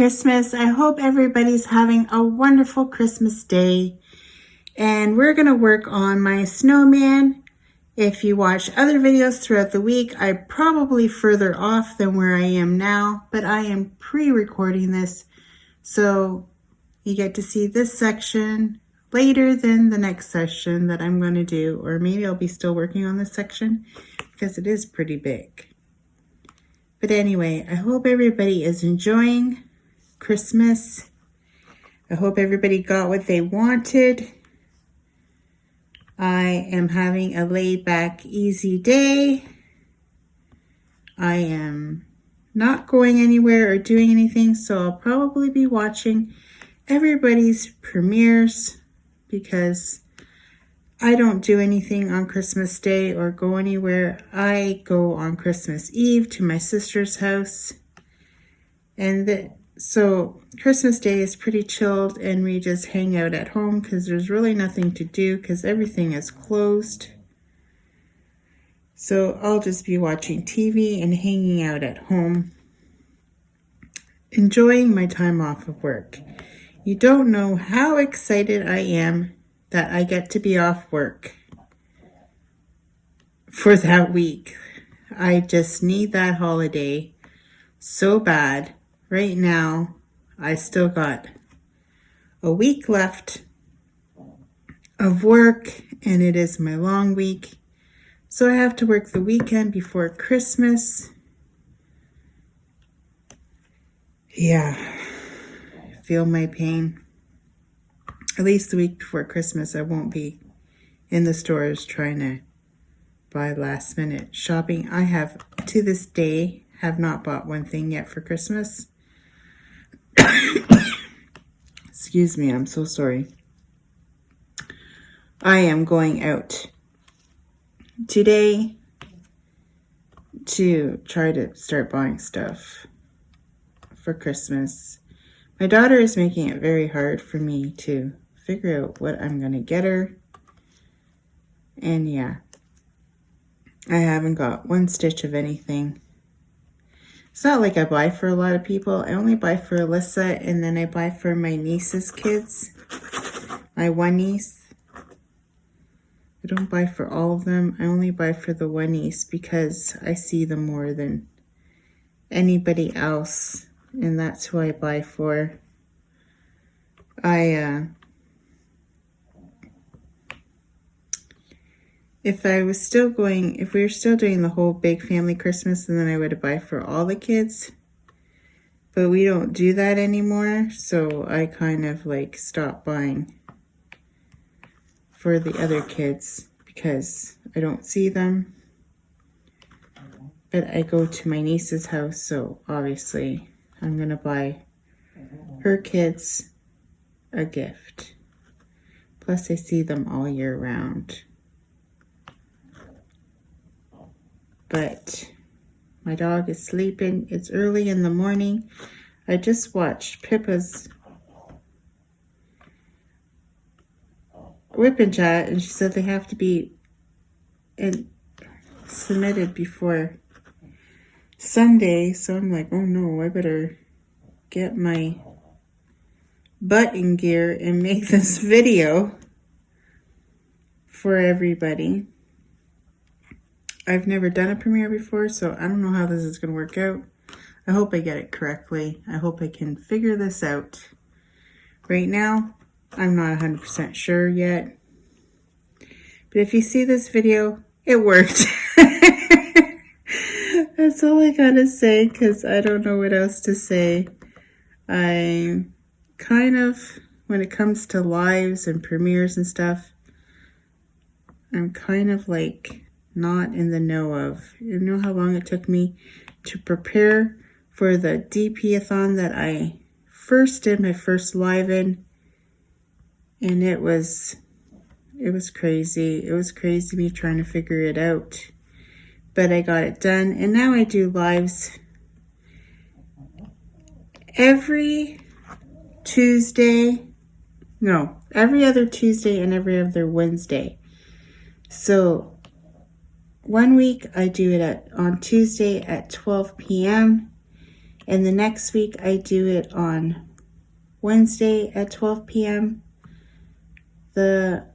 Christmas. I hope everybody's having a wonderful Christmas day. And we're going to work on my snowman. If you watch other videos throughout the week, I'm probably further off than where I am now, but I am pre-recording this, so you get to see this section later than the next section that I'm going to do, or maybe I'll be still working on this section because it is pretty big. But anyway, I hope everybody is enjoying Christmas. I hope everybody got what they wanted. I am having a laid back, easy day. I am not going anywhere or doing anything, so I'll probably be watching everybody's premieres because I don't do anything on Christmas Day or go anywhere. I go on Christmas Eve to my sister's house. So Christmas Day is pretty chilled and we just hang out at home because there's really nothing to do because everything is closed. So I'll just be watching TV and hanging out at home, enjoying my time off of work. You don't know how excited I am that I get to be off work for that week. I just need that holiday so bad. Right now, I still got a week left of work, and it is my long week. So I have to work the weekend before Christmas. Yeah, feel my pain. At least the week before Christmas, I won't be in the stores trying to buy last minute shopping. I have, to this day, have not bought one thing yet for Christmas. Excuse me, I'm so sorry. I am going out today to try to start buying stuff for Christmas. My daughter is making it very hard for me to figure out what I'm going to get her. And yeah, I haven't got one stitch of anything. It's not like I buy for a lot of people. I only buy for Alyssa, and then I buy for my niece's kids. My one niece. I don't buy for all of them. I only buy for the one niece because I see them more than anybody else. And that's who I buy for. If we were still doing the whole big family Christmas, then I would buy for all the kids. But we don't do that anymore, so I kind of like stopped buying for the other kids because I don't see them. But I go to my niece's house, so obviously I'm going to buy her kids a gift. Plus I see them all year round. But my dog is sleeping. It's early in the morning. I just watched Pippa's WIP&Chat, and she said they have to be submitted before Sunday. So I'm like, oh no, I better get my butt in gear and make this video for everybody. I've never done a premiere before, so I don't know how this is going to work out. I hope I get it correctly. I hope I can figure this out. Right now, I'm not 100% sure yet. But if you see this video, it worked. That's all I gotta say, because I don't know what else to say. I'm kind of, when it comes to lives and premieres and stuff, I'm kind of like not in the know of. You know how long it took me to prepare for the DP-a-thon that I first did my first live in, and it was crazy. It was crazy me trying to figure it out, but I got it done, and now I do lives every other Tuesday and every other Wednesday. So one week I do it on Tuesday at 12 p.m. And the next week I do it on Wednesday at 12 p.m. The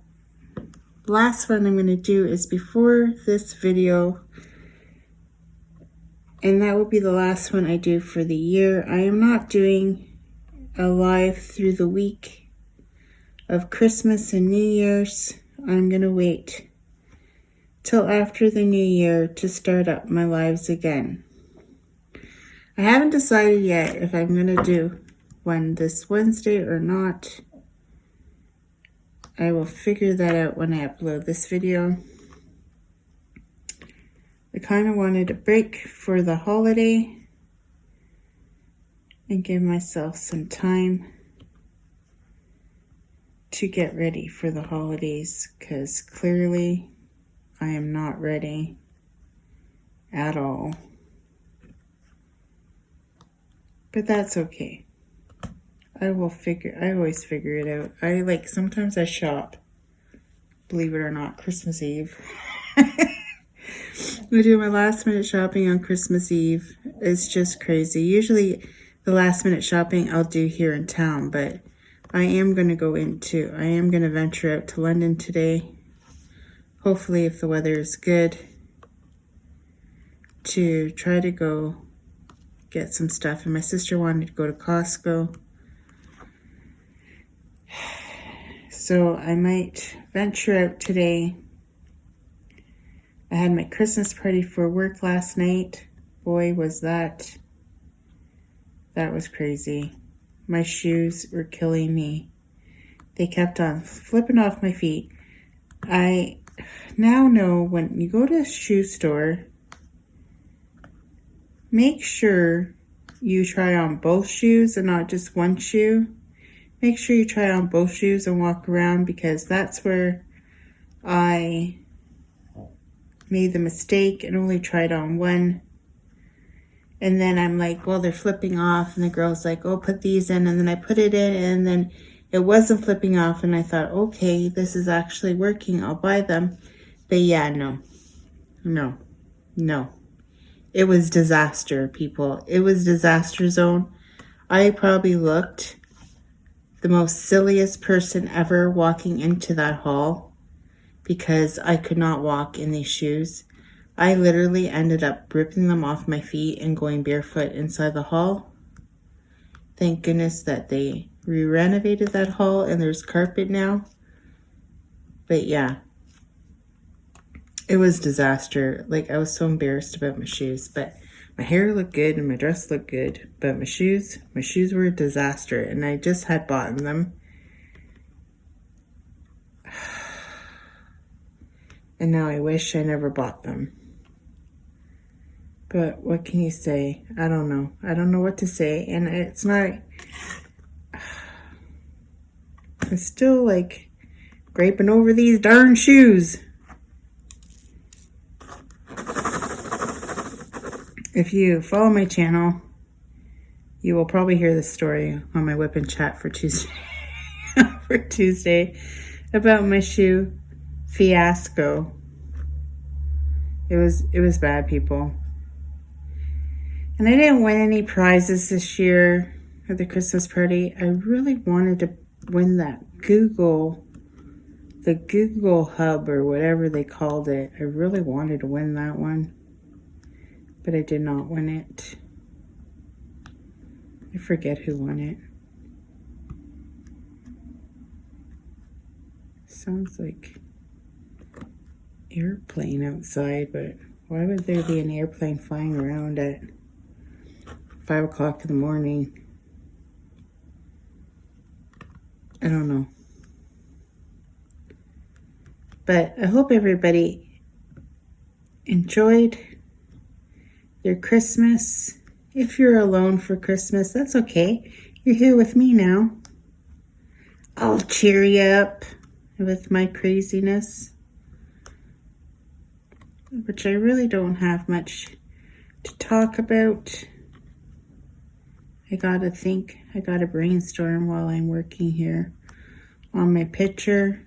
last one I'm going to do is before this video, and that will be the last one I do for the year. I am not doing a live through the week of Christmas and New Year's. I'm going to wait till after the new year to start up my lives again. I haven't decided yet if I'm going to do one this Wednesday or not. I will figure that out when I upload this video. I kind of wanted a break for the holiday and give myself some time to get ready for the holidays, because clearly I am not ready at all. But that's okay. I always figure it out. Sometimes I shop, believe it or not, Christmas Eve. I do my last minute shopping on Christmas Eve. It's just crazy. Usually the last minute shopping I'll do here in town, but I am going to venture out to London today. Hopefully, if the weather is good, to try to go get some stuff. And my sister wanted to go to Costco, so I might venture out today. I had my Christmas party for work last night. Boy, was that was crazy. My shoes were killing me. They kept on flipping off my feet. I now know when you go to a shoe store, make sure you try on both shoes and not just one shoe. Make sure you try on both shoes and walk around, because that's where I made the mistake and only tried on one. And then I'm like, well, they're flipping off. And the girl's like, oh, put these in. And then I put it in, and then it wasn't flipping off. And I thought, okay, this is actually working. I'll buy them. But yeah, no. It was disaster, people. It was disaster zone. I probably looked the most silliest person ever walking into that hall, because I could not walk in these shoes. I literally ended up ripping them off my feet and going barefoot inside the hall. Thank goodness that they re-renovated that hall and there's carpet now. But yeah, it was disaster. I was so embarrassed about my shoes, but my hair looked good and my dress looked good. But my shoes were a disaster, and I just had bought them. And now I wish I never bought them. But what can you say? I don't know. I don't know what to say. And it's not... I'm still, griping over these darn shoes. If you follow my channel, you will probably hear this story on my WIP&Chat for Tuesday about my shoe fiasco. It was bad, people. And I didn't win any prizes this year at the Christmas party. I really wanted to win that the Google Hub or whatever they called it. I really wanted to win that one, but I did not win it. I forget who won it. Sounds like airplane outside, but why would there be an airplane flying around at 5 o'clock in the morning? I don't know. But I hope everybody enjoyed their Christmas. If you're alone for Christmas, that's okay. You're here with me now. I'll cheer you up with my craziness, which I really don't have much to talk about. I gotta think, I gotta brainstorm while I'm working here on my picture.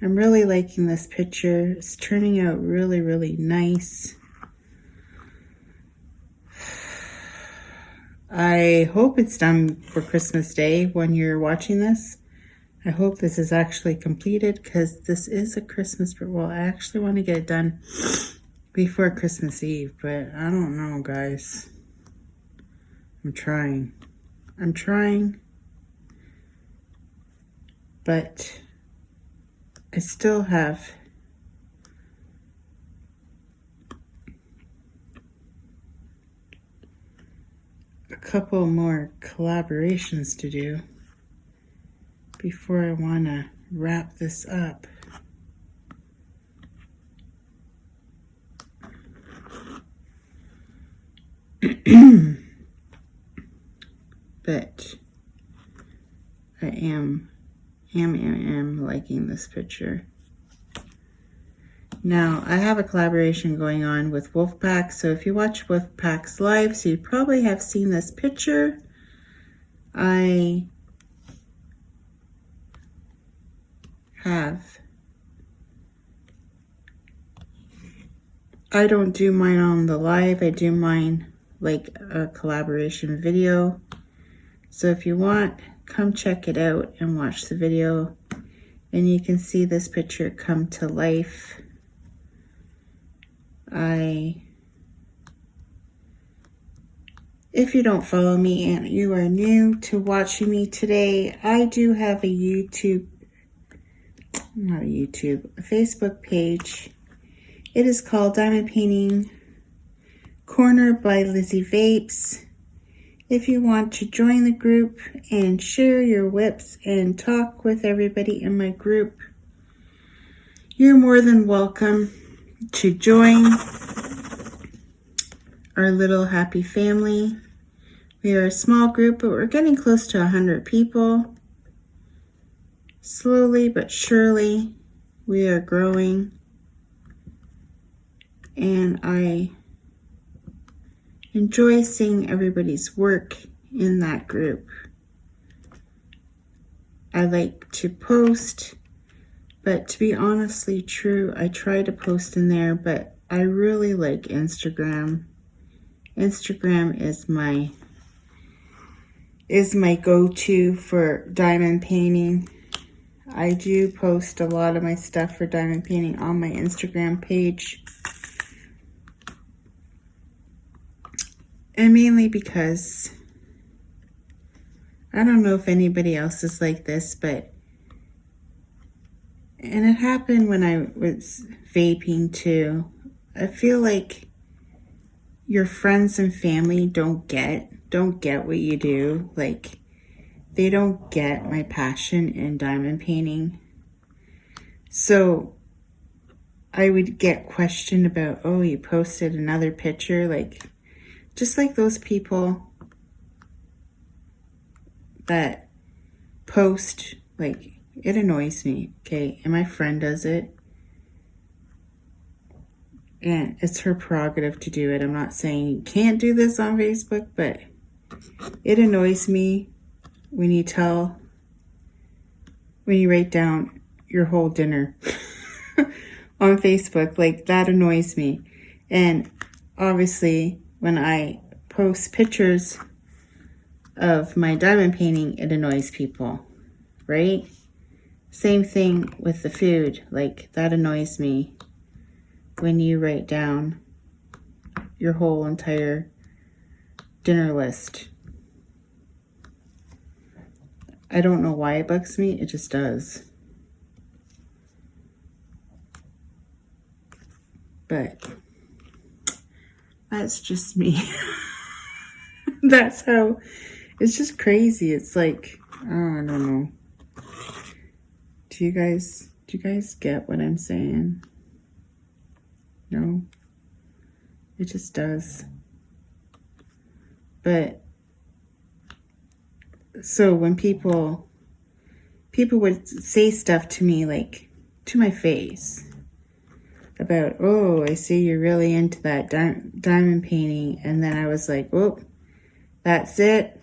I'm really liking this picture. It's turning out really, really nice. I hope it's done for Christmas Day when you're watching this. I hope this is actually completed because this is a Christmas, well, I actually want to get it done before Christmas Eve, but I don't know, guys. I'm trying, but I still have a couple more collaborations to do before I want to wrap this up. But I am liking this picture. Now, I have a collaboration going on with WIP&Chat, so if you watch WIP&Chat's lives, you probably have seen this picture. I don't do mine on the live, I do mine like a collaboration video. So if you want, come check it out and watch the video, and you can see this picture come to life. If you don't follow me and you are new to watching me today, I do have a Facebook page. It is called Diamond Painting Corner by Lizzie Vapes. If you want to join the group and share your whips and talk with everybody in my group, you're more than welcome to join our little happy family. We are a small group, but we're getting close to 100 people. Slowly but surely, we are growing. And I enjoy seeing everybody's work in that group. I like to post, but to be honestly true, I try to post in there, but I really like Instagram. Instagram is my go-to for diamond painting. I do post a lot of my stuff for diamond painting on my Instagram page. And mainly because I don't know if anybody else is like this, and it happened when I was vaping too. I feel like your friends and family don't get what you do. Like, they don't get my passion in diamond painting. So I would get questioned about, oh, you posted another picture, like, just like those people that post, like, it annoys me, okay? And my friend does it. And it's her prerogative to do it. I'm not saying you can't do this on Facebook, but it annoys me when you write down your whole dinner on Facebook. Like, that annoys me. And obviously, when I post pictures of my diamond painting, it annoys people, right? Same thing with the food. Like, that annoys me when you write down your whole entire dinner list. I don't know why it bugs me, it just does. But that's just me. That's how, it's just crazy. It's like, oh, I don't know. Do you guys get what I'm saying? No? It just does. But, so when people would say stuff to me, like, to my face, about, oh, I see you're really into that diamond painting. And then I was like, oh, that's it.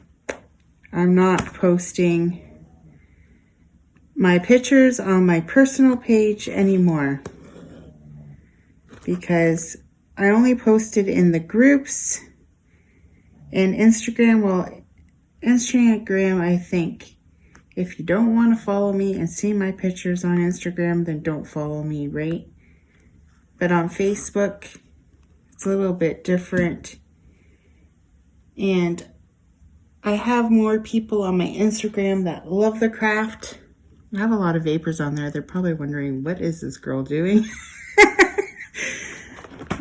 I'm not posting my pictures on my personal page anymore. Because I only posted in the groups And Instagram, well, Instagram, I think if you don't want to follow me and see my pictures on Instagram, then don't follow me, right? But on Facebook, it's a little bit different. And I have more people on my Instagram that love the craft. I have a lot of vapors on there. They're probably wondering, what is this girl doing?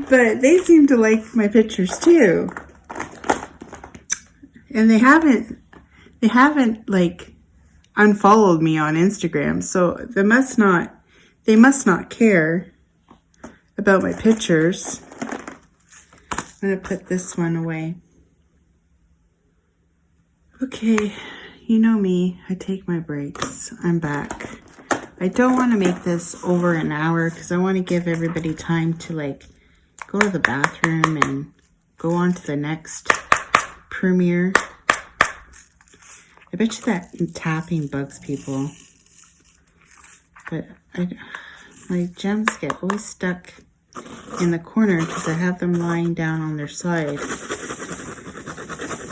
But they seem to like my pictures too. And they haven't like unfollowed me on Instagram. So they must not care about my pictures. I'm going to put this one away. Okay, you know me, I take my breaks. I'm back. I don't want to make this over an hour because I want to give everybody time to like go to the bathroom and go on to the next premiere. I bet you that tapping bugs people. But my gems get always stuck in the corner because I have them lying down on their side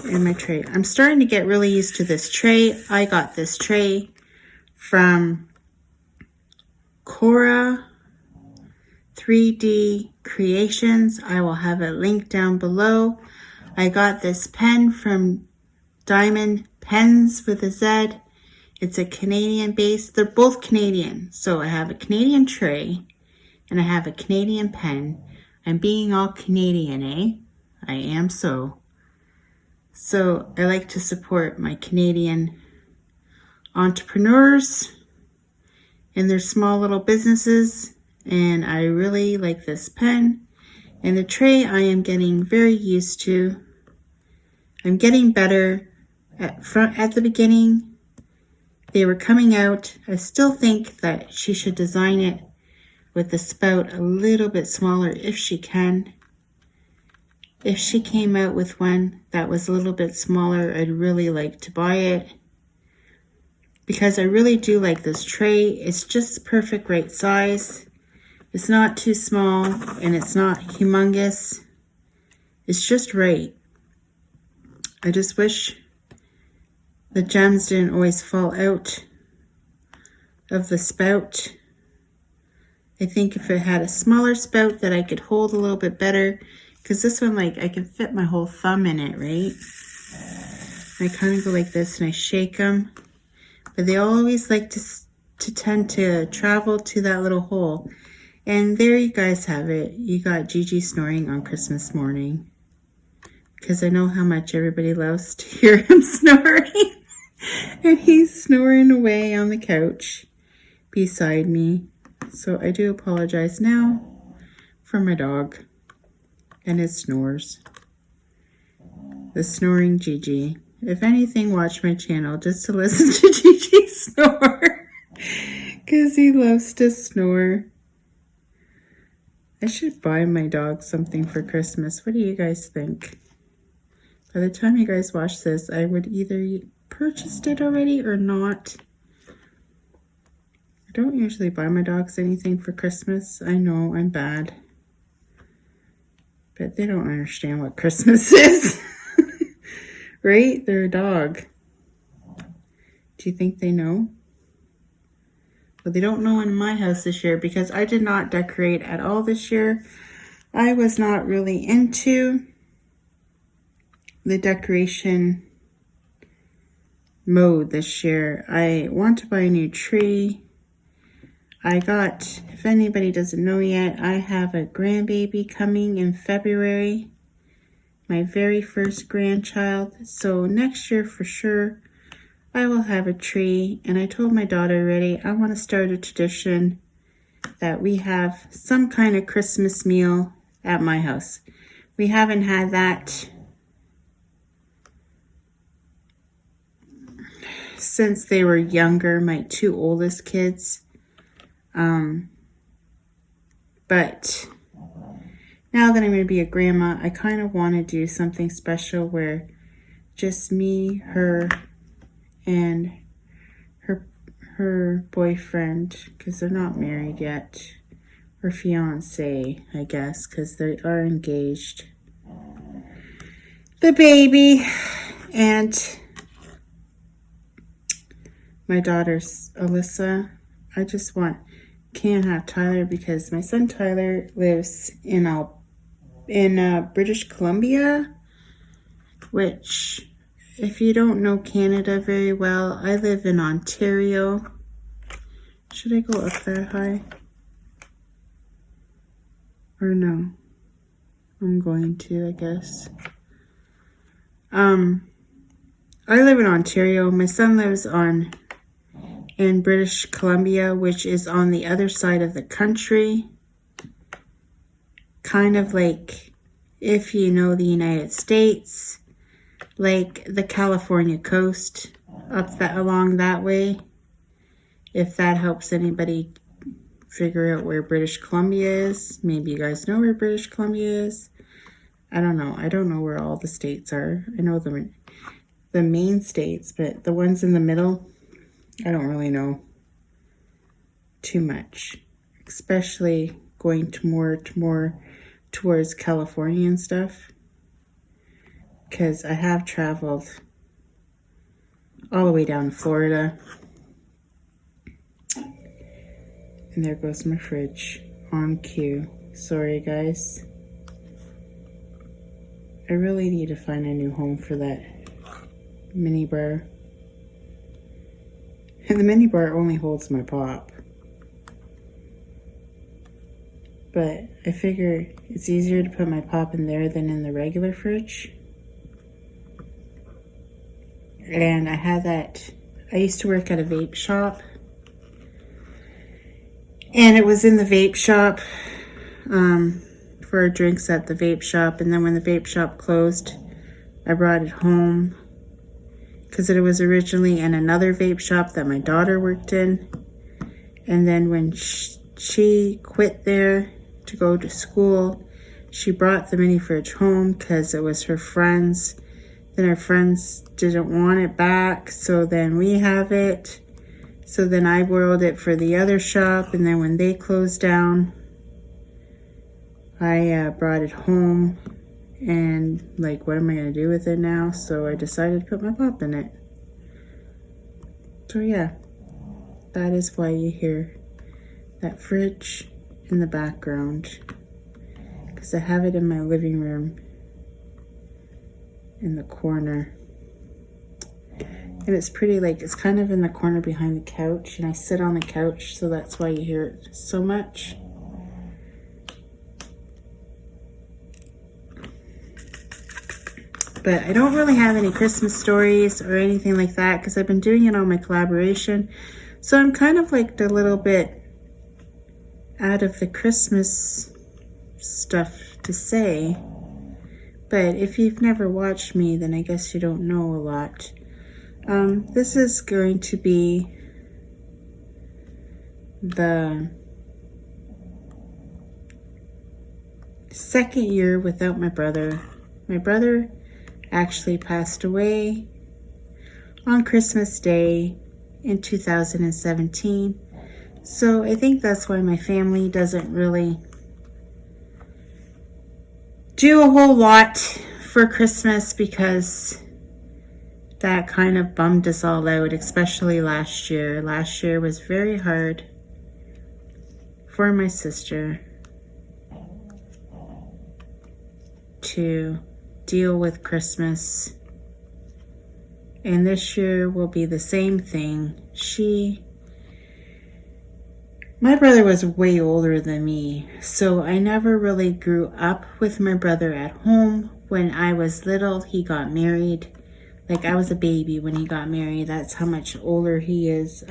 in my tray. I'm starting to get really used to this tray. I got this tray from Cora 3D Creations. I will have it linked down below. I got this pen from Diamond Pens with a Z. It's a Canadian base. They're both Canadian. So I have a Canadian tray and I have a Canadian pen. I'm being all Canadian, eh? I am so. So I like to support my Canadian entrepreneurs and their small little businesses. And I really like this pen. And the tray I am getting very used to. I'm getting better. At the beginning, they were coming out. I still think that she should design it with the spout a little bit smaller if she can. If she came out with one that was a little bit smaller, I'd really like to buy it. Because I really do like this tray. It's just perfect right size. It's not too small and it's not humongous. It's just right. I just wish the gems didn't always fall out of the spout. I think if it had a smaller spout that I could hold a little bit better. Because this one, like, I can fit my whole thumb in it, right? I kind of go like this and I shake them. But they always like to tend to travel to that little hole. And there you guys have it. You got Gigi snoring on Christmas morning. Because I know how much everybody loves to hear him snoring. And he's snoring away on the couch beside me. So I do apologize now for my dog and his snores. The snoring Gigi. If anything, watch my channel just to listen to Gigi snore. Because he loves to snore. I should buy my dog something for Christmas. What do you guys think? By the time you guys watch this, I would either purchased it already or not. I don't usually buy my dogs anything for Christmas. I know I'm bad. But they don't understand what Christmas is. Right? They're a dog. Do you think they know? Well, they don't know in my house this year because I did not decorate at all this year. I was not really into the decoration mode this year. I want to buy a new tree. I got, if anybody doesn't know yet, I have a grandbaby coming in February. My very first grandchild. So next year for sure, I will have a tree. And I told my daughter already, I want to start a tradition that we have some kind of Christmas meal at my house. We haven't had that since they were younger, my two oldest kids. But now that I'm going to be a grandma, I kind of want to do something special where just me, her, and her boyfriend, because they're not married yet, or fiance, I guess, because they are engaged. the baby and my daughter's Alyssa. I just can't have Tyler because my son Tyler lives in British Columbia, which, if you don't know Canada very well, I live in Ontario. Should I go up that high? Or no? I'm going to, I guess. I live in Ontario. My son lives in British Columbia, which is on the other side of the country. Kind of like, if you know the United States, like the California coast, along that way. If that helps anybody figure out where British Columbia is. Maybe you guys know where British Columbia is. I don't know. I don't know where all the states are. I know the main states, but the ones in the middle, I don't really know too much. Especially going more towards California and stuff. Because I have traveled all the way down to Florida. And there goes my fridge on cue. Sorry, guys. I really need to find a new home for that mini bar. And the mini bar only holds my pop. But I figure it's easier to put my pop in there than in the regular fridge. And I used to work at a vape shop. And it was in the vape shop for drinks at the vape shop. And then when the vape shop closed, I brought it home because it was originally in another vape shop that my daughter worked in. And then when she quit there to go to school, she brought the mini fridge home because it was her friends. Then her friends didn't want it back, so then we have it. So then I borrowed it for the other shop, and then when they closed down, I brought it home, and like, what am I going to do with it now? So I decided to put my pop in it. So yeah, that is why you hear that fridge in the background, because I have it in my living room in the corner. And it's pretty, like, it's kind of in the corner behind the couch, and I sit on the couch, so that's why you hear it so much. But I don't really have any Christmas stories or anything like that because I've been doing it on my collaboration. So I'm kind of like a little bit out of the Christmas stuff to say. But if you've never watched me, then I guess you don't know a lot. This is going to be the second year without my brother. My brother actually passed away on Christmas Day in 2017. So I think that's why my family doesn't really do a whole lot for Christmas, because that kind of bummed us all out, especially last year. Last year was very hard for my sister to deal with Christmas. And this year will be the same thing. My brother was way older than me, so I never really grew up with my brother at home. When I was little, he got married. Like, I was a baby when he got married. That's how much older he is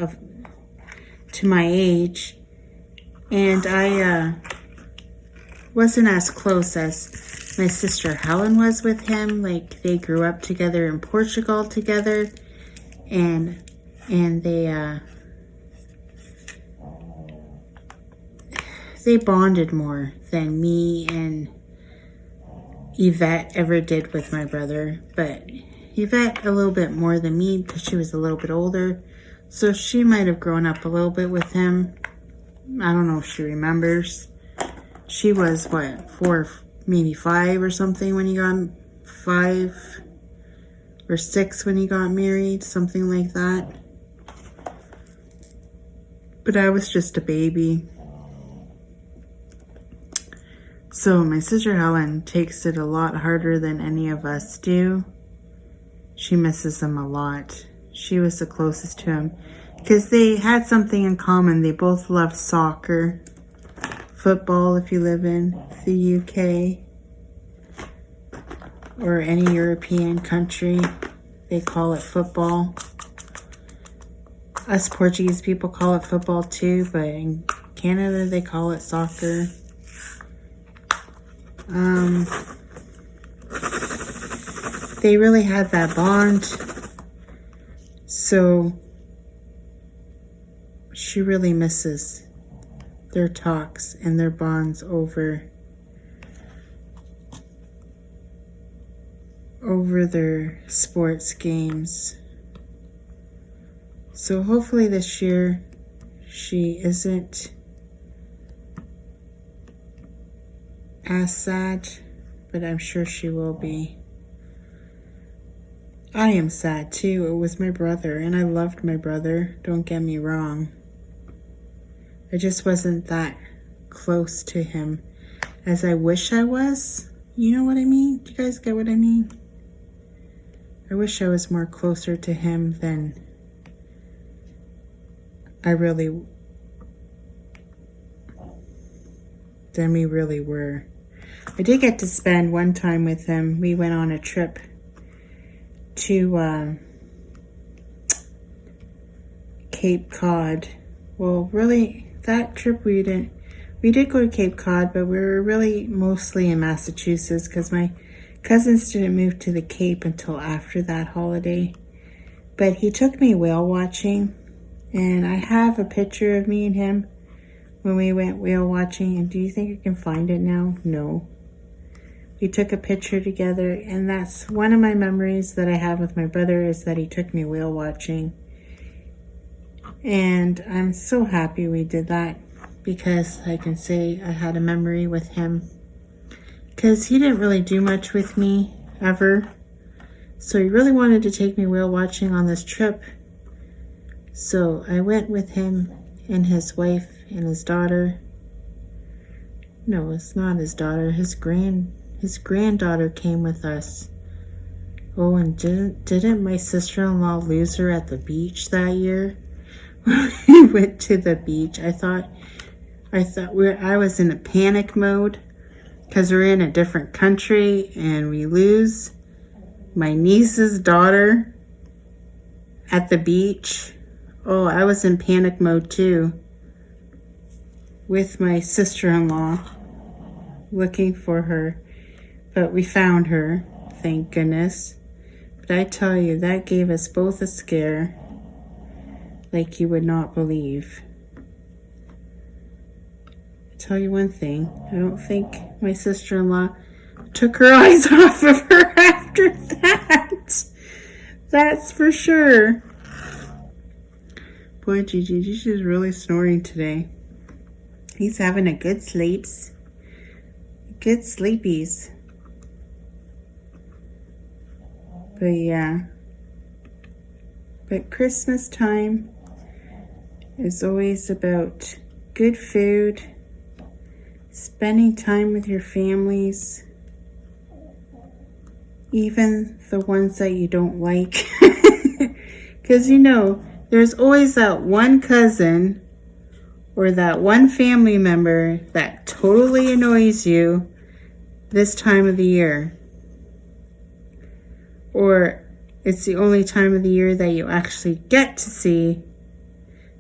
to my age. And I wasn't as close as my sister Helen was with him. Like, they grew up together in Portugal together. And they bonded more than me and Yvette ever did with my brother. But Yvette a little bit more than me because she was a little bit older. So she might have grown up a little bit with him. I don't know if she remembers. She was, what, 4, maybe 5 or something when he got, 5 or 6 when he got married, something like that. But I was just a baby. So my sister Helen takes it a lot harder than any of us do. She misses him a lot. She was the closest to him because they had something in common. They both loved soccer, football if you live in the UK or any European country. They call it football. Us Portuguese people call it football too, but in Canada they call it soccer. They really had that bond. So she really misses their talks and their bonds over their sports games. So hopefully this year she isn't as sad, but I'm sure she will be. I am sad too. It was my brother, and I loved my brother. Don't get me wrong. I just wasn't that close to him as I wish I was. You know what I mean? Do you guys get what I mean? I wish I was more closer to him than we really were. I did get to spend one time with him. We went on a trip to Cape Cod. Well, really, that trip we did go to Cape Cod, but we were really mostly in Massachusetts because my cousins didn't move to the Cape until after that holiday. But he took me whale watching, and I have a picture of me and him when we went whale watching. And do you think I can find it now? No. We took a picture together, and that's one of my memories that I have with my brother, is that he took me whale watching. And I'm so happy we did that, because I can say I had a memory with him, because he didn't really do much with me ever. So he really wanted to take me whale watching on this trip. So I went with him and his wife and his daughter. No, it's not his daughter. His granddaughter came with us. Oh, and didn't my sister-in-law lose her at the beach that year? We went to the beach. I thought I was in a panic mode because we're in a different country and we lose my niece's daughter at the beach. Oh, I was in panic mode too, with my sister-in-law looking for her. But we found her, thank goodness. But I tell you, that gave us both a scare like you would not believe. I tell you one thing, I don't think my sister-in-law took her eyes off of her after that. That's for sure. Boy, Gigi's really snoring today. He's having a good sleepies. But yeah. But Christmas time is always about good food, spending time with your families, even the ones that you don't like. Because you know, there's always that one cousin or that one family member that totally annoys you this time of the year. Or it's the only time of the year that you actually get to see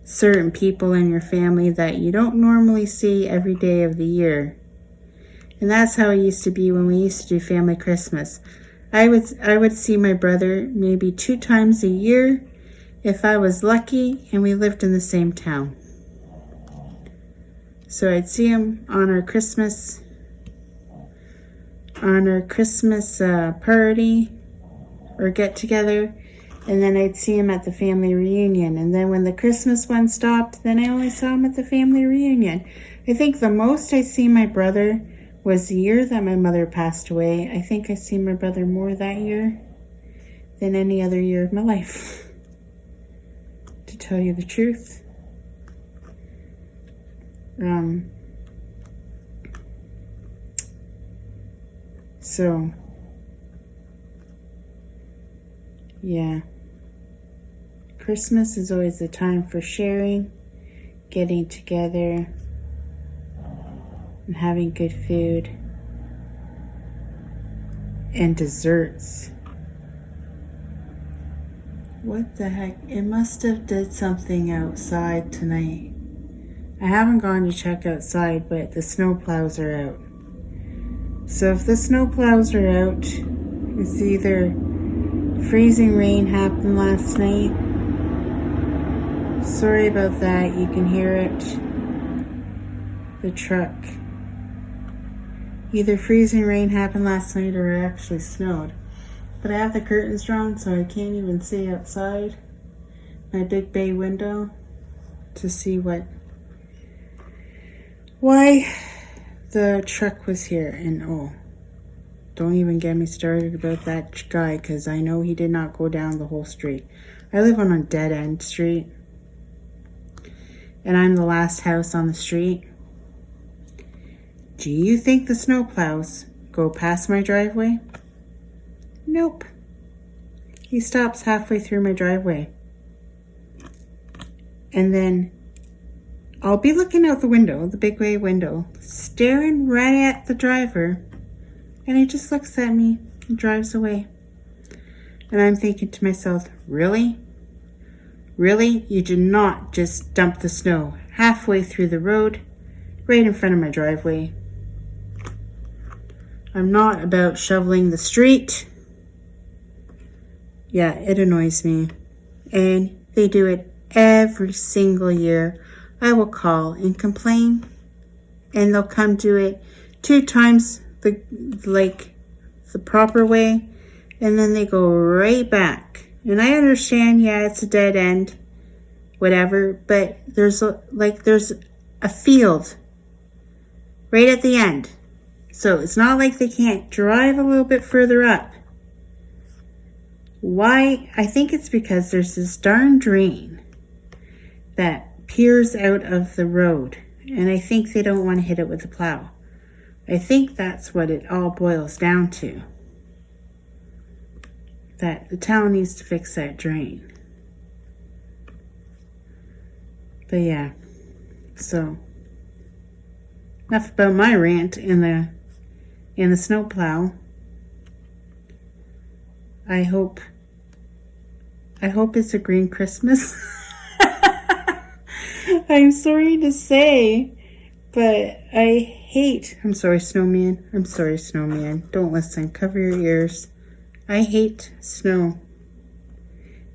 certain people in your family that you don't normally see every day of the year. And that's how it used to be when we used to do family Christmas. I would see my brother maybe 2 times a year if I was lucky and we lived in the same town. So I'd see him on our Christmas party or get together, and then I'd see him at the family reunion. And then when the Christmas one stopped, then I only saw him at the family reunion. I think the most I see my brother was the year that my mother passed away. I think I seen my brother more that year than any other year of my life, to tell you the truth. So, yeah. Christmas is always a time for sharing, getting together, and having good food and desserts. What the heck? It must have did something outside tonight. I haven't gone to check outside, but the snow plows are out. So if the snow plows are out, it's either freezing rain happened last night. Sorry about that. You can hear it. The truck. Either freezing rain happened last night or it actually snowed. But I have the curtains drawn so I can't even see outside my big bay window to see why the truck was here. And oh, don't even get me started about that guy, because I know he did not go down the whole street. I live on a dead end street, and I'm the last house on the street. Do you think the snowplows go past my driveway? Nope. He stops halfway through my driveway. And then I'll be looking out the window, the big bay window, staring right at the driver, and he just looks at me and drives away. And I'm thinking to myself, really? Really? You did not just dump the snow halfway through the road, right in front of my driveway. I'm not about shoveling the street. Yeah, it annoys me. And they do it every single year. I will call and complain, and they'll come do it 2 times the proper way, and then they go right back. And I understand, yeah, it's a dead end, whatever, but there's a field right at the end. So it's not like they can't drive a little bit further up. Why? I think it's because there's this darn drain that peers out of the road, and I think they don't want to hit it with a plow. I think that's what it all boils down to. That the town needs to fix that drain. But yeah, so enough about my rant in the snowplow. I hope it's a green Christmas. I'm sorry to say, but I'm sorry, snowman. I'm sorry, snowman. Don't listen. Cover your ears. I hate snow.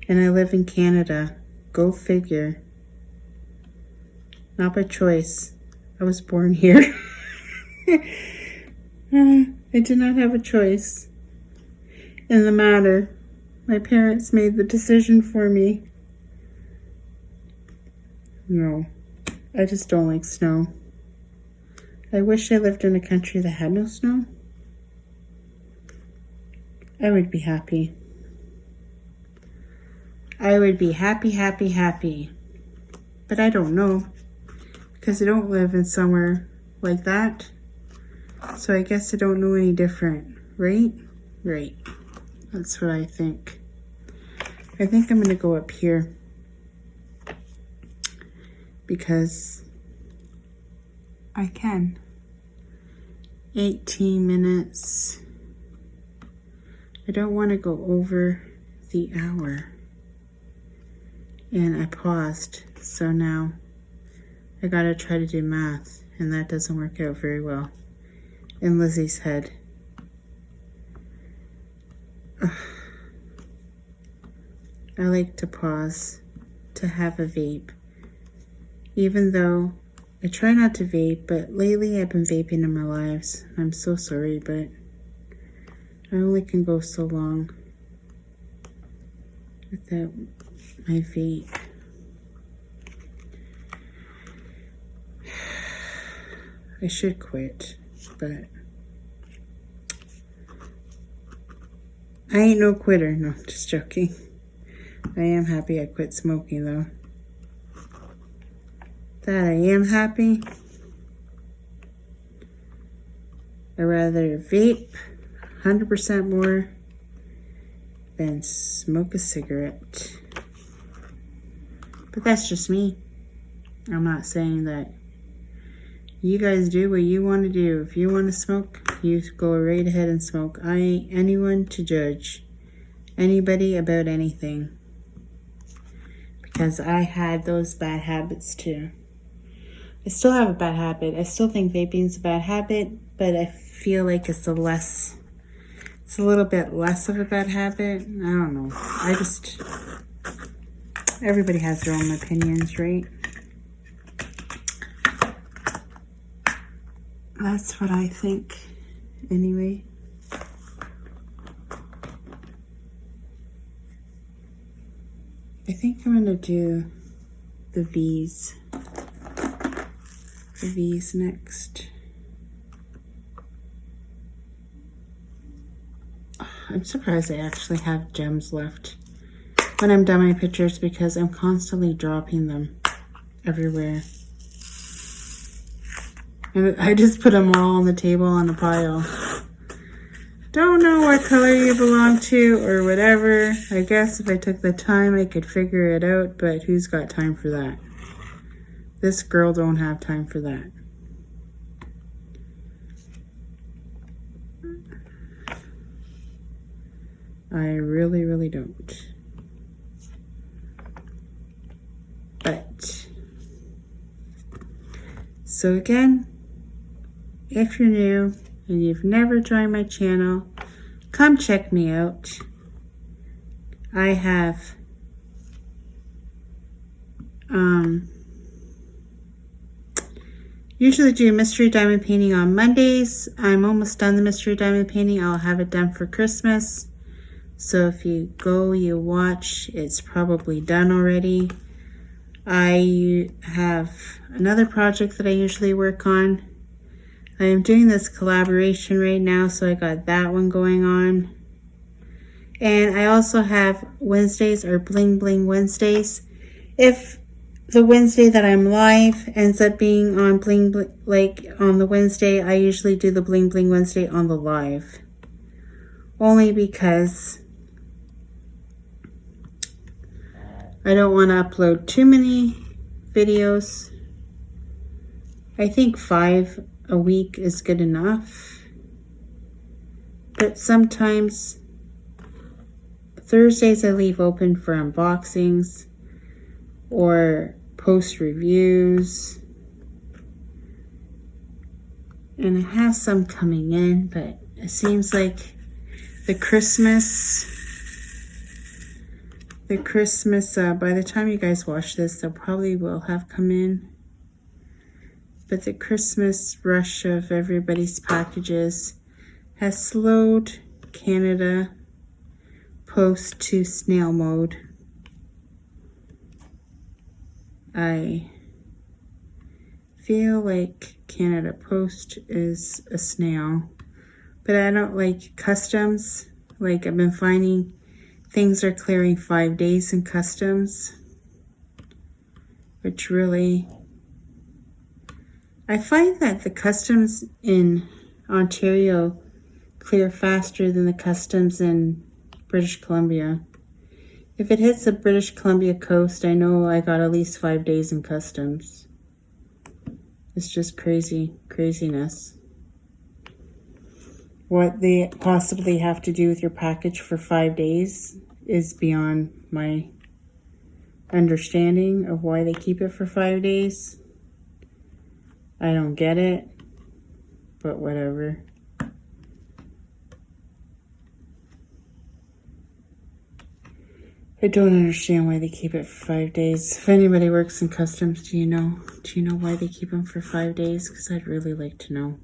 And I live in Canada. Go figure. Not by choice. I was born here. I did not have a choice in the matter. My parents made the decision for me. No, I just don't like snow. I wish I lived in a country that had no snow. I would be happy. I would be happy, happy, happy. But I don't know, because I don't live in somewhere like that. So I guess I don't know any different, right? Right. That's what I think. I think I'm going to go up here because I can. 18 minutes. I don't want to go over the hour. And I paused, so now I gotta try to do math, and that doesn't work out very well in Lizzie's head. I like to pause to have a vape, even though I try not to vape, but lately I've been vaping in my lives. I'm so sorry, but I only can go so long without my vape. I should quit, but I ain't no quitter. No, just joking. I am happy I quit smoking though. That I am happy. I'd rather vape 100% more than smoke a cigarette. But that's just me. I'm not saying that you guys do what you want to do. If you want to smoke, you go right ahead and smoke. I ain't anyone to judge anybody about anything. Because I had those bad habits too. I still have a bad habit. I still think vaping's a bad habit, but I feel like it's a little bit less of a bad habit. I don't know. Everybody has their own opinions, right? That's what I think, anyway. I think I'm gonna do the V's. The V's next. I'm surprised I actually have gems left when I'm done my pictures because I'm constantly dropping them everywhere. And I just put them all on the table on a pile. Don't know what color you belong to or whatever. I guess if I took the time I could figure it out, but who's got time for that? This girl don't have time for that. I really, really don't. But, so again, if you're new and you've never joined my channel, come check me out. I have usually do mystery diamond painting on Mondays. I'm almost done the mystery diamond painting. I'll have it done for Christmas. So if you go, you watch, it's probably done already. I have another project that I usually work on. I am doing this collaboration right now, so I got that one going on. And I also have Wednesdays or Bling Bling Wednesdays. If the Wednesday that I'm live ends up being on Bling Bling, like on the Wednesday, I usually do the Bling Bling Wednesday on the live. Only because I don't want to upload too many videos. I think 5 a week is good enough. But sometimes Thursdays I leave open for unboxings or post reviews. And I have some coming in, but it seems like the Christmas, by the time you guys watch this, they'll probably will have come in. But the Christmas rush of everybody's packages has slowed Canada Post to snail mode. I feel like Canada Post is a snail, but I don't like customs. Like I've been finding things are clearing 5 days in customs, which really, I find that the customs in Ontario clear faster than the customs in British Columbia. If it hits the British Columbia coast, I know I got at least 5 days in customs. It's just craziness. What they possibly have to do with your package for 5 days is beyond my understanding of why they keep it for 5 days. I don't get it, but whatever. I don't understand why they keep it for 5 days. If anybody works in customs, do you know why they keep them for 5 days? Because I'd really like to know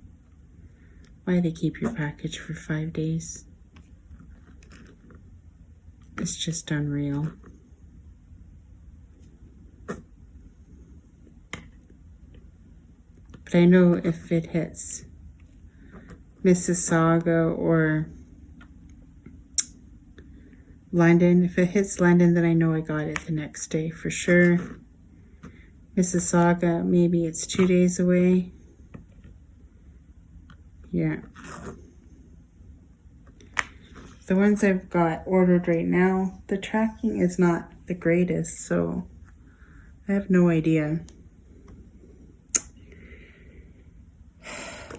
why they keep your package for 5 days. It's just unreal. But I know if it hits Mississauga or London. If it hits London, then I know I got it the next day for sure. Mississauga, maybe it's 2 days away. Yeah. The ones I've got ordered right now, the tracking is not the greatest, so I have no idea.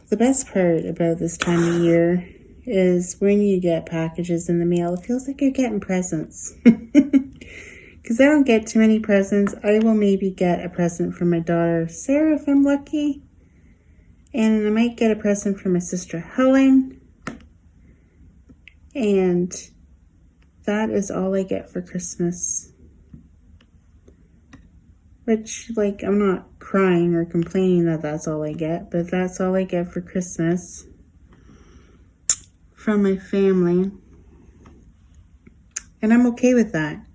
The best part about this time of year is when you get packages in the mail, it feels like you're getting presents. Because I don't get too many presents. I will maybe get a present from my daughter Sarah if I'm lucky. And I might get a present from my sister Helen. And that is all I get for Christmas. Which, like, I'm not crying or complaining that that's all I get, but that's all I get for Christmas from my family. And I'm okay with that,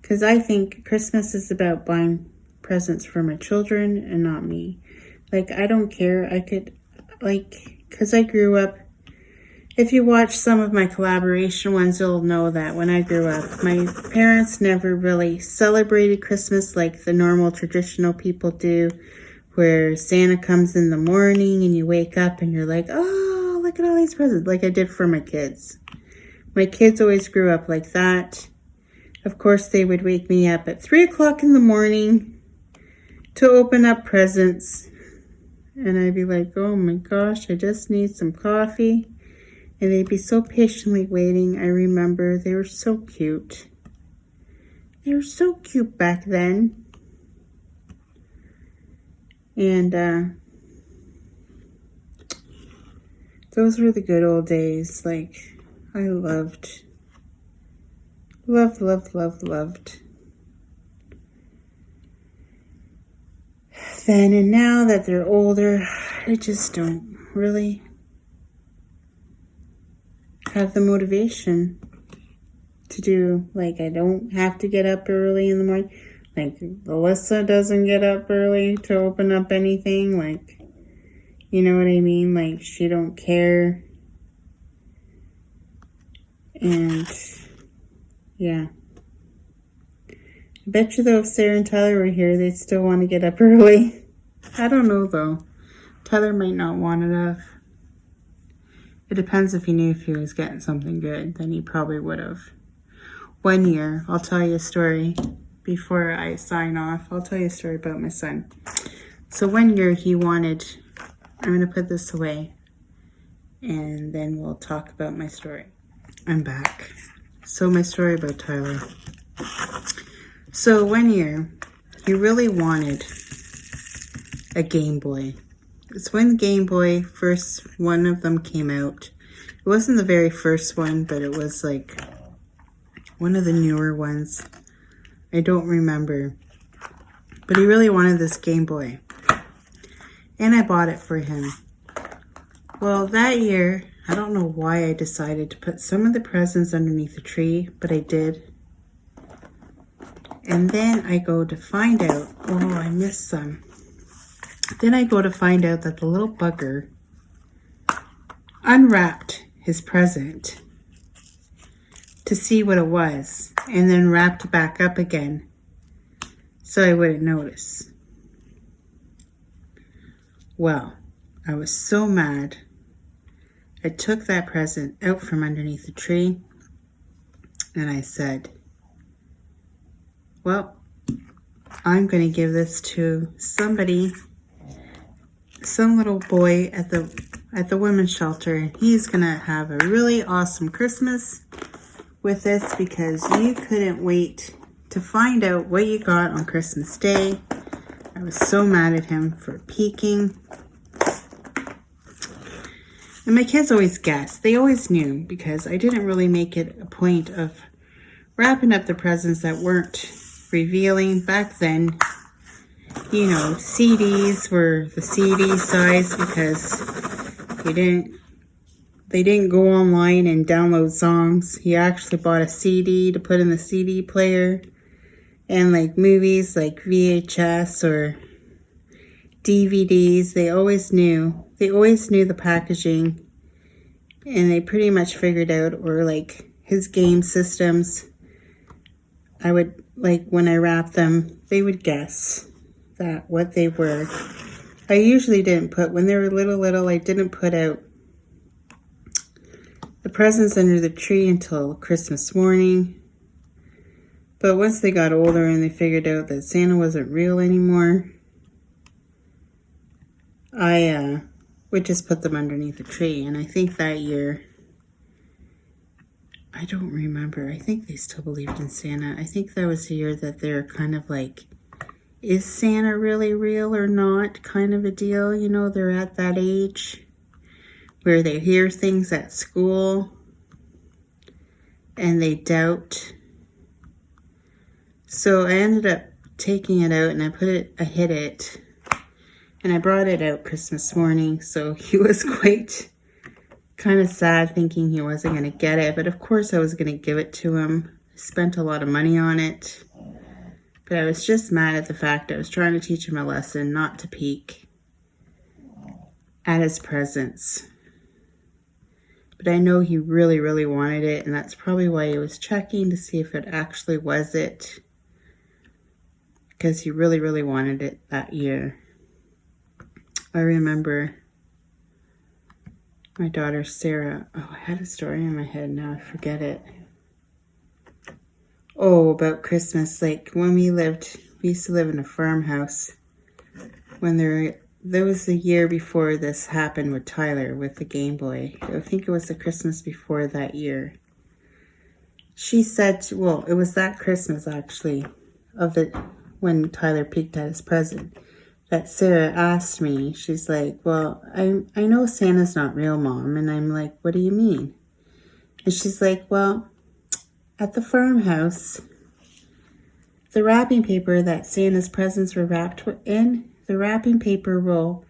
because I think Christmas is about buying presents for my children and not me. Like, I don't care. I could, like, because I grew up, if you watch some of my collaboration ones, you'll know that when I grew up, my parents never really celebrated Christmas like the normal traditional people do, where Santa comes in the morning and you wake up and you're like, oh, look at all these presents, like I did for my kids. My kids always grew up like that. Of course, they would wake me up at 3 o'clock in the morning to open up presents. And I'd be like, oh my gosh, I just need some coffee. And they'd be so patiently waiting. I remember they were so cute. They were so cute back then. And those were the good old days. Like, I loved. Then and now that they're older, I just don't really have the motivation to do, like, I don't have to get up early in the morning. Like, Alyssa doesn't get up early to open up anything. Like, you know what I mean? Like, she don't care. And, yeah. I bet you though, if Sarah and Tyler were here, they'd still want to get up early. I don't know though. Tyler might not want it up. It depends if he knew if he was getting something good, then he probably would have. One year, I'll tell you a story before I sign off. I'll tell you a story about my son. So one year he wanted, I'm going to put this away and then we'll talk about my story. I'm back. So my story about Tyler. So one year he really wanted a Game Boy. It's when the Game Boy, first one of them came out. It wasn't the very first one, but it was like one of the newer ones. I don't remember. But he really wanted this Game Boy. And I bought it for him. Well, that year, I don't know why I decided to put some of the presents underneath the tree, but I did. And then I go to find out, oh, I missed some. Then I go to find out that the little bugger unwrapped his present to see what it was and then wrapped it back up again so I wouldn't notice. Well, I was so mad. I took that present out from underneath the tree and I said, well, I'm going to give this to somebody, some little boy at the women's shelter, and he's gonna have a really awesome Christmas with this because you couldn't wait to find out what you got on Christmas Day. I was so mad at him for peeking. And my kids always guessed. They always knew because I didn't really make it a point of wrapping up the presents that weren't revealing. Back then, you know, CDs were the CD size because they didn't go online and download songs. He actually bought a CD to put in the CD player. And like movies like VHS or DVDs, they always knew the packaging, and they pretty much figured out, or like his game systems, I would, like, when I wrapped them, they would guess that what they were. I usually didn't put, when they were little, I didn't put out the presents under the tree until Christmas morning. But once they got older and they figured out that Santa wasn't real anymore, I would just put them underneath the tree. And I think that year, I don't remember. I think they still believed in Santa. I think that was the year that they were kind of like, is Santa really real or not kind of a deal. You know, they're at that age where they hear things at school and they doubt. So I ended up taking it out and I hid it. And I brought it out Christmas morning. So he was quite kind of sad thinking he wasn't going to get it. But of course I was going to give it to him. I spent a lot of money on it. But I was just mad at the fact I was trying to teach him a lesson not to peek at his presents. But I know he really, really wanted it, and that's probably why he was checking to see if it actually was it. Because he really, really wanted it that year. I remember my daughter Sarah, I had a story in my head, now I forget it. Oh, about Christmas, like when we used to live in a farmhouse. When there was the year before this happened with Tyler, with the Game Boy. I think it was the Christmas before that year. She said, well, it was that Christmas actually, when Tyler peeked at his present, that Sarah asked me, she's like, well, I know Santa's not real, Mom. And I'm like, what do you mean? And she's like, well, at the farmhouse, the wrapping paper that Santa's presents were wrapped in, the wrapping paper roll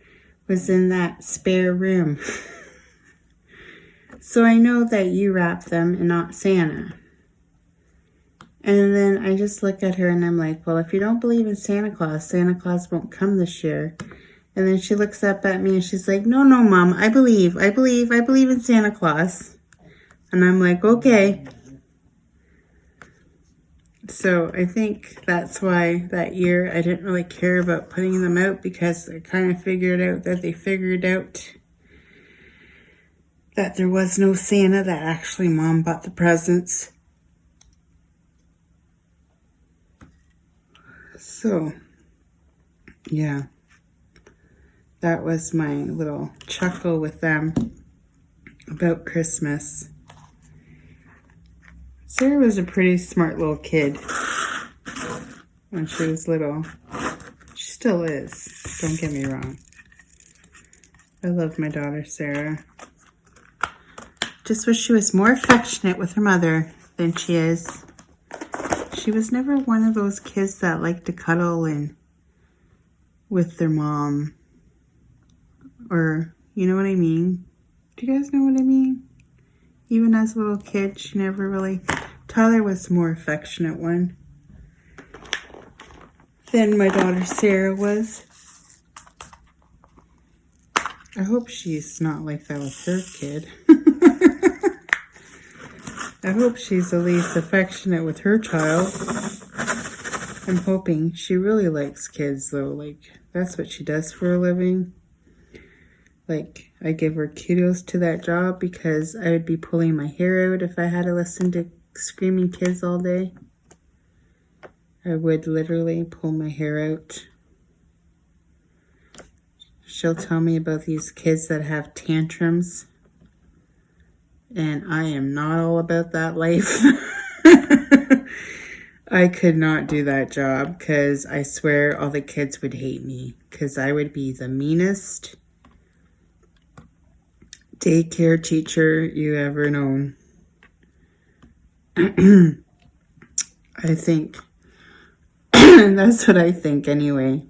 was in that spare room. So I know that you wrapped them and not Santa. And then I just look at her and I'm like, well, if you don't believe in Santa Claus won't come this year. And then she looks up at me and she's like, no, Mom, I believe in Santa Claus. And I'm like, okay. So I think that's why that year I didn't really care about putting them out, because I kind of figured out that they figured out that there was no Santa, that actually Mom bought the presents. So, yeah, that was my little chuckle with them about Christmas. Sarah was a pretty smart little kid when she was little. She still is, don't get me wrong. I love my daughter Sarah. Just wish she was more affectionate with her mother than she is. She was never one of those kids that like to cuddle and with their mom. Or, you know what I mean? Do you guys know what I mean? Even as a little kid, she never really... Tyler was the more affectionate one than my daughter Sarah was. I hope she's not like that with her kid. I hope she's at least affectionate with her child. I'm hoping. She really likes kids though. Like, that's what she does for a living. Like, I give her kudos to that job, because I would be pulling my hair out if I had to listen to screaming kids all day. I would literally pull my hair out. She'll tell me about these kids that have tantrums, and I am not all about that life. I could not do that job, because I swear all the kids would hate me, because I would be the meanest daycare teacher you ever known. I think that's what I think anyway.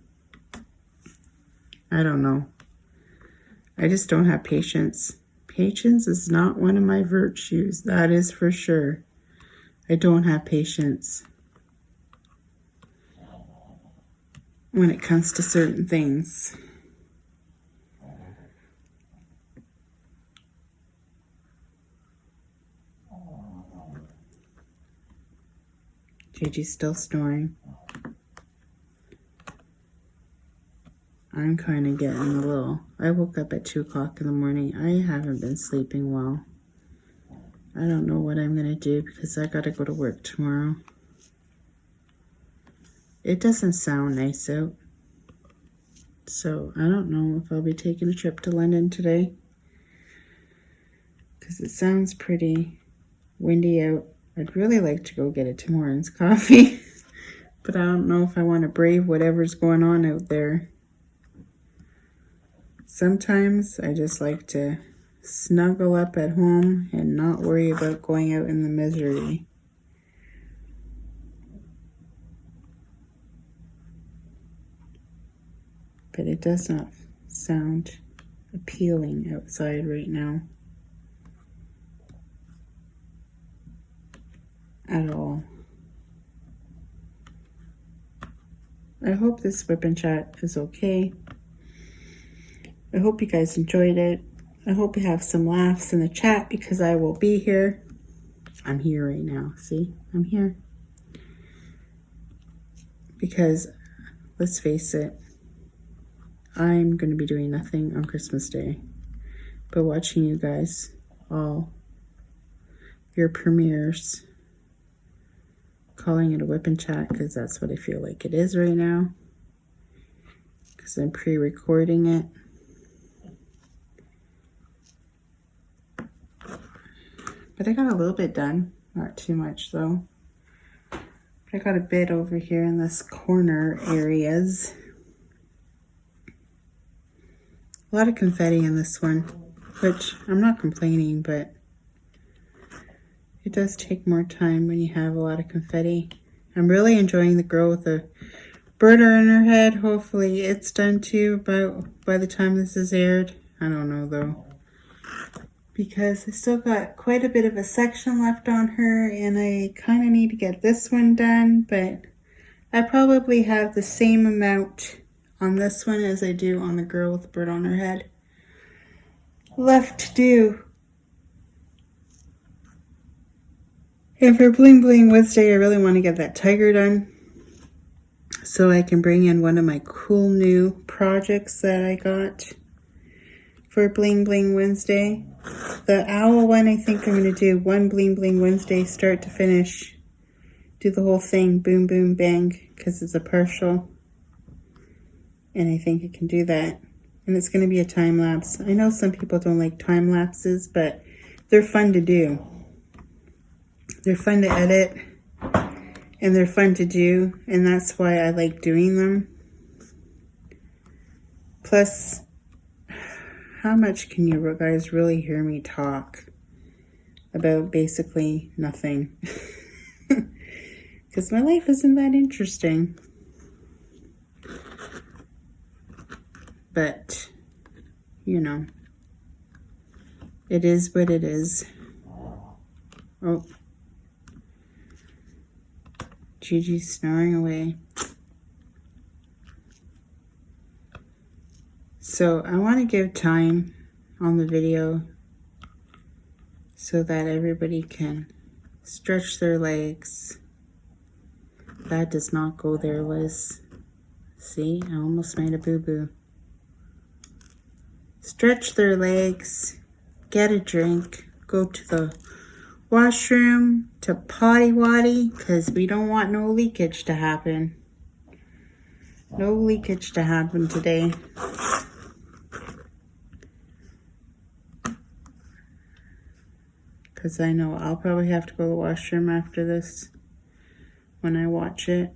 I don't know. I just don't have patience. Patience is not one of my virtues, that is for sure. I don't have patience when it comes to certain things. Gigi's still snoring. I'm kind of getting a little... I woke up at 2 o'clock in the morning. I haven't been sleeping well. I don't know what I'm going to do because I got to go to work tomorrow. It doesn't sound nice out. So I don't know if I'll be taking a trip to London today. Because it sounds pretty windy out. I'd really like to go get a Tim Hortons coffee. But I don't know if I want to brave whatever's going on out there. Sometimes I just like to snuggle up at home and not worry about going out in the misery. But it does not sound appealing outside right now. At all. I hope this WIP&Chat is okay. I hope you guys enjoyed it. I hope you have some laughs in the chat because I will be here. I'm here right now. See? I'm here. Because, let's face it, I'm going to be doing nothing on Christmas Day but watching you guys all your premieres. Calling it a WIP&Chat because that's what I feel like it is right now. Because I'm pre-recording it. But I got a little bit done. Not too much though. But I got a bit over here in this corner areas. A lot of confetti in this one. Which I'm not complaining, but it does take more time when you have a lot of confetti. I'm really enjoying the girl with the bird on her head. Hopefully it's done too by the time this is aired. I don't know though. Because I still got quite a bit of a section left on her and I kind of need to get this one done, but I probably have the same amount on this one as I do on the girl with the bird on her head left to do. And for Bling Bling Wednesday, I really want to get that tiger done so I can bring in one of my cool new projects that I got for Bling Bling Wednesday. The owl one, I think I'm going to do one Bling Bling Wednesday, start to finish. Do the whole thing, boom, boom, bang, because it's a partial. And I think I can do that. And it's going to be a time lapse. I know some people don't like time lapses, but they're fun to do. They're fun to edit. And they're fun to do. And that's why I like doing them. Plus, how much can you guys really hear me talk about basically nothing? Because my life isn't that interesting. But, you know, it is what it is. Oh. Gigi's snoring away. So I want to give time on the video so that everybody can stretch their legs. That does not go there, Liz. See, I almost made a boo-boo. Stretch their legs, get a drink, go to the washroom, to potty-waddy, because we don't want no leakage to happen. No leakage to happen today. Because I know I'll probably have to go to the washroom after this when I watch it.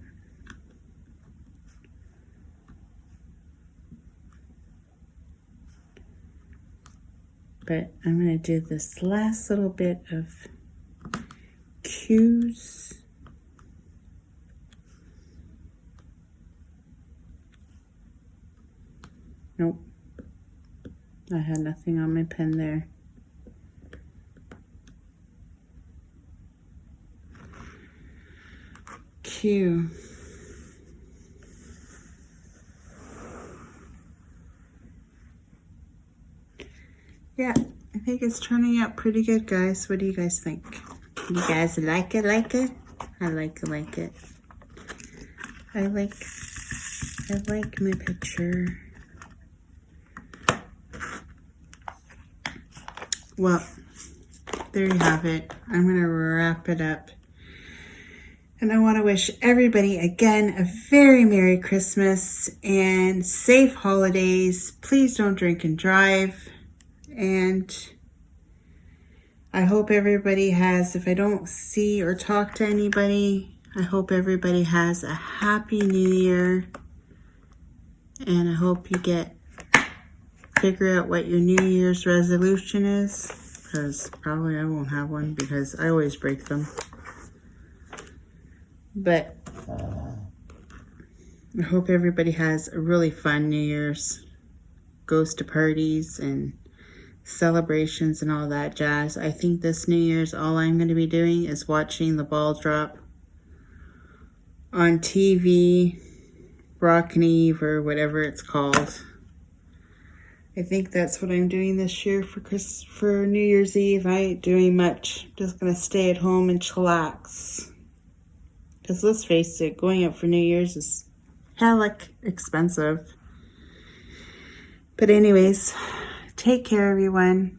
But I'm going to do this last little bit of cues. Nope. I had nothing on my pen there. Cue. Yeah, I think it's turning out pretty good, guys. What do you guys think? You guys like it, I like it. I like my picture. Well, there you have it. I'm going to wrap it up. And I want to wish everybody again a very Merry Christmas and safe holidays. Please don't drink and drive. And I hope everybody has, if I don't see or talk to anybody, I hope everybody has a happy new year. And I hope you figure out what your New Year's resolution is. Because probably I won't have one because I always break them. But I hope everybody has a really fun New Year's. Goes to parties and celebrations and all that jazz. I think this New Year's all I'm going to be doing is watching the ball drop on TV, Rockin' Eve or whatever it's called. I think that's what I'm doing this year for New Year's Eve. I ain't doing much. Just going to stay at home and chillax. Because let's face it, going out for New Year's is hella expensive. But anyways, take care, everyone.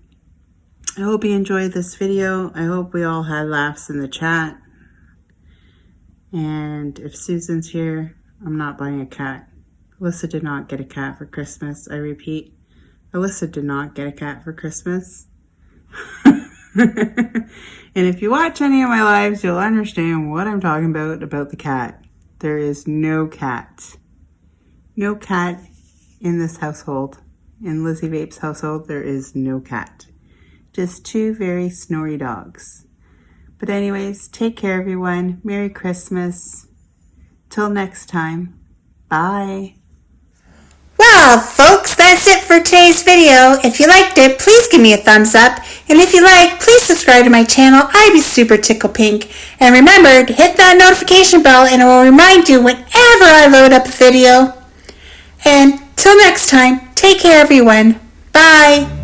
I hope you enjoyed this video. I hope we all had laughs in the chat. And if Susan's here, I'm not buying a cat. Alyssa did not get a cat for Christmas. I repeat, Alyssa did not get a cat for Christmas. And if you watch any of my lives, you'll understand what I'm talking about the cat. There is no cat. No cat in this household. In Lizzie Vape's household, there is no cat. Just two very snory dogs. But anyways, take care, everyone. Merry Christmas. Till next time. Bye. Well, folks, that's it for today's video. If you liked it, please give me a thumbs up. And if you like, please subscribe to my channel. I'd be super tickle pink. And remember to hit that notification bell and it will remind you whenever I load up a video. And till next time, take care, everyone. Bye.